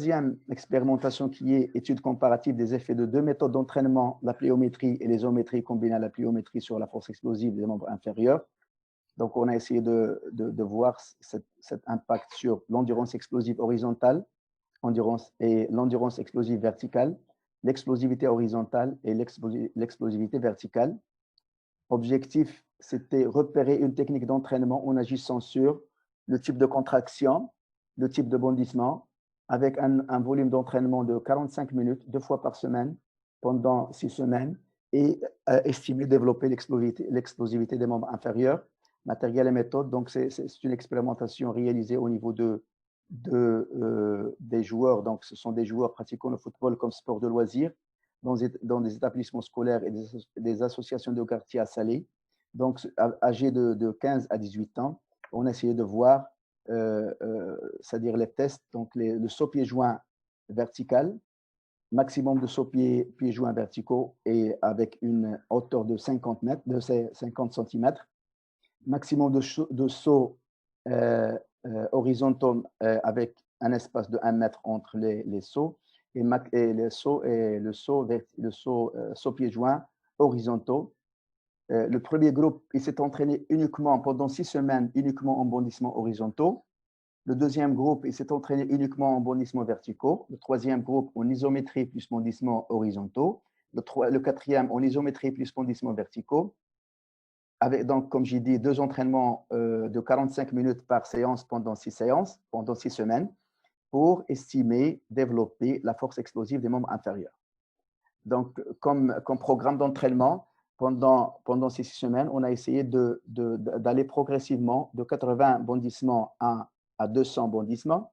troisième expérimentation qui est étude comparative des effets de deux méthodes d'entraînement, la pliométrie et l'isométrie combinée à la pliométrie sur la force explosive des membres inférieurs. Donc, on a essayé de voir cet impact sur l'endurance explosive horizontale et l'endurance explosive verticale, l'explosivité horizontale et l'explosivité verticale. Objectif, c'était repérer une technique d'entraînement en agissant sur le type de contraction, le type de bondissement, avec un volume d'entraînement de 45 minutes, 2 fois par semaine, pendant 6 semaines, et estimer développer l'explosivité des membres inférieurs, matériel et méthode. Donc, c'est une expérimentation réalisée au niveau des joueurs. Donc, ce sont des joueurs pratiquant le football comme sport de loisir dans des établissements scolaires et des associations de quartier à Salé. Donc, âgés de 15 à 18 ans, on a essayé de voir, c'est-à-dire les tests, donc le saut pied-joint vertical, maximum de sauts pieds-joints verticaux et avec une hauteur de 50 cm, maximum de sauts horizontaux avec un espace de 1 mètre entre les sauts, et le saut pieds-joints horizontaux. Le premier groupe, il s'est entraîné uniquement pendant 6 semaines, uniquement en bondissements horizontaux. Le deuxième groupe, il s'est entraîné uniquement en bondissements verticaux. Le troisième groupe, en isométrie plus bondissements horizontaux. Le quatrième, en isométrie plus bondissements verticaux. Avec donc, comme j'ai dit, 2 entraînements de 45 minutes par séance pendant 6 séances, pendant 6 semaines, pour estimer, développer la force explosive des membres inférieurs. Donc, comme programme d'entraînement, pendant ces 6 semaines, on a essayé d'aller progressivement de 80 bondissements à 200 bondissements.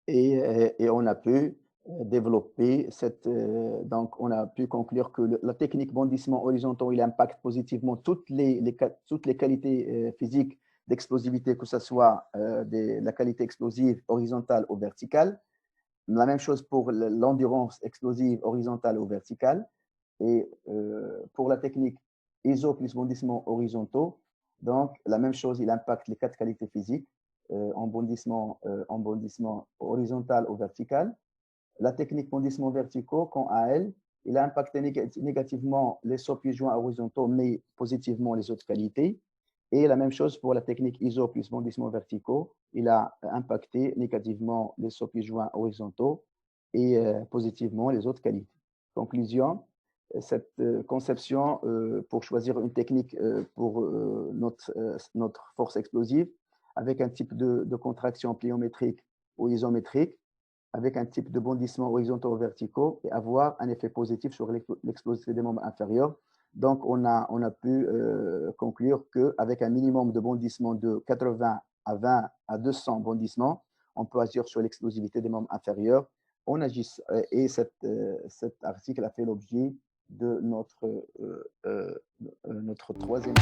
Et on a pu développer donc on a pu conclure que la technique bondissement horizontaux, il impacte positivement toutes les qualités physiques d'explosivité, que ce soit la qualité explosive horizontale ou verticale. La même chose pour l'endurance explosive horizontale ou verticale. Et pour la technique ISO plus bondissement horizontaux, donc la même chose, il impacte les 4 qualités physiques en bondissement horizontal ou vertical. La technique bondissement verticaux, quant à elle, il a impacté négativement les sauts pieds-joints horizontaux, mais positivement les autres qualités. Et la même chose pour la technique ISO plus bondissement verticaux, il a impacté négativement les sauts pieds-joints horizontaux et positivement les autres qualités. Conclusion, cette conception pour choisir une technique pour notre force explosive, avec un type de contraction pliométrique ou isométrique, avec un type de bondissement horizontaux ou verticaux, et avoir un effet positif sur l'explosivité des membres inférieurs. Donc, on a pu conclure qu'avec un minimum de bondissement de 80 à 20 à 200 bondissements, on peut agir sur l'explosivité des membres inférieurs. Et cet article a fait l'objet de notre troisième